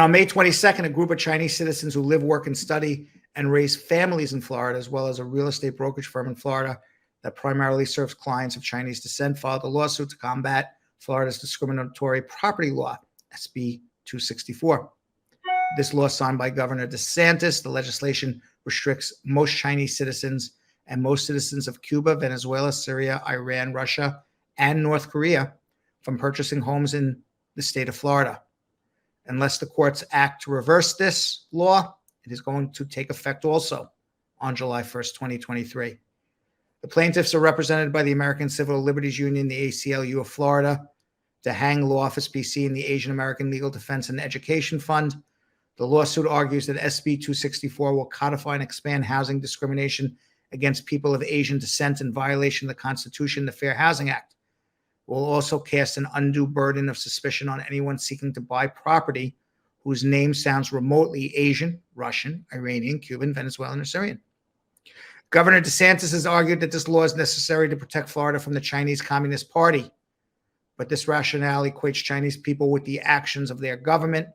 On May 22nd, a group of Chinese citizens who live, work, and study and raise families in Florida, as well as a real estate brokerage firm in Florida that primarily serves clients of Chinese descent, filed a lawsuit to combat Florida's discriminatory property law, SB 264. This law, signed by Governor DeSantis, the legislation restricts most Chinese citizens and most citizens of Cuba, Venezuela, Syria, Iran, Russia, and North Korea from purchasing homes in the state of Florida. Unless the courts act to reverse this law, it is going to take effect also on July 1st, 2023. The plaintiffs are represented by the American Civil Liberties Union, the ACLU of Florida, the Hang Law Office PC, and the Asian American Legal Defense and Education Fund. The lawsuit argues that SB 264 will codify and expand housing discrimination against people of Asian descent in violation of the Constitution and the Fair Housing Act. It will also cast an undue burden of suspicion on anyone seeking to buy property whose name sounds remotely Asian, Russian, Iranian, Cuban, Venezuelan, or Syrian. Governor DeSantis has argued that this law is necessary to protect Florida from the Chinese Communist Party, but this rationale equates Chinese people with the actions of their government,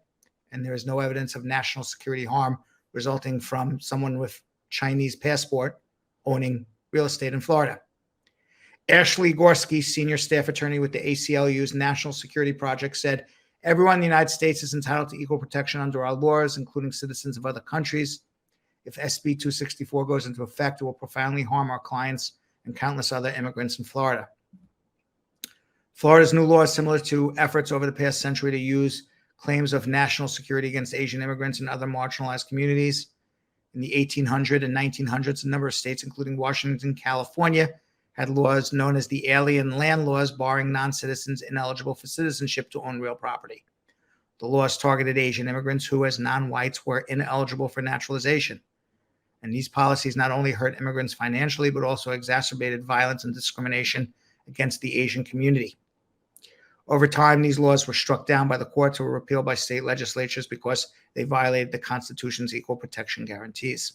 and there is no evidence of national security harm resulting from someone with Chinese passport owning real estate in Florida. Ashley Gorski, senior staff attorney with the ACLU's National Security Project, said, "Everyone in the United States is entitled to equal protection under our laws, including citizens of other countries. If SB 264 goes into effect, it will profoundly harm our clients and countless other immigrants in Florida." Florida's new law is similar to efforts over the past century to use claims of national security against Asian immigrants and other marginalized communities. In the 1800s and 1900s, a number of states, including Washington and California, had laws known as the Alien Land Laws, barring non-citizens ineligible for citizenship to own real property. The laws targeted Asian immigrants who, as non-whites, were ineligible for naturalization. And these policies not only hurt immigrants financially, but also exacerbated violence and discrimination against the Asian community. Over time, these laws were struck down by the courts or were repealed by state legislatures because they violated the Constitution's equal protection guarantees.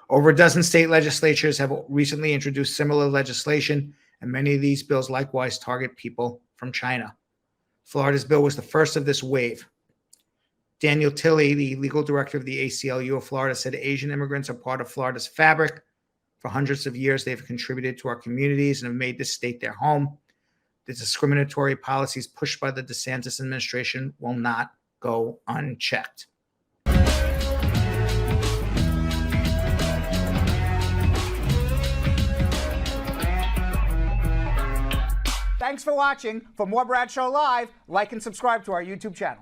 Over a dozen state legislatures have recently introduced similar legislation, and many of these bills likewise target people from China. Florida's bill was the first of this wave. Daniel Tilley, the legal director of the ACLU of Florida, said Asian immigrants are part of Florida's fabric. For hundreds of years, they've contributed to our communities and have made this state their home. The discriminatory policies pushed by the DeSantis administration will not go unchecked. Thanks for watching. For more Brad Show Live, like and subscribe to our YouTube channel.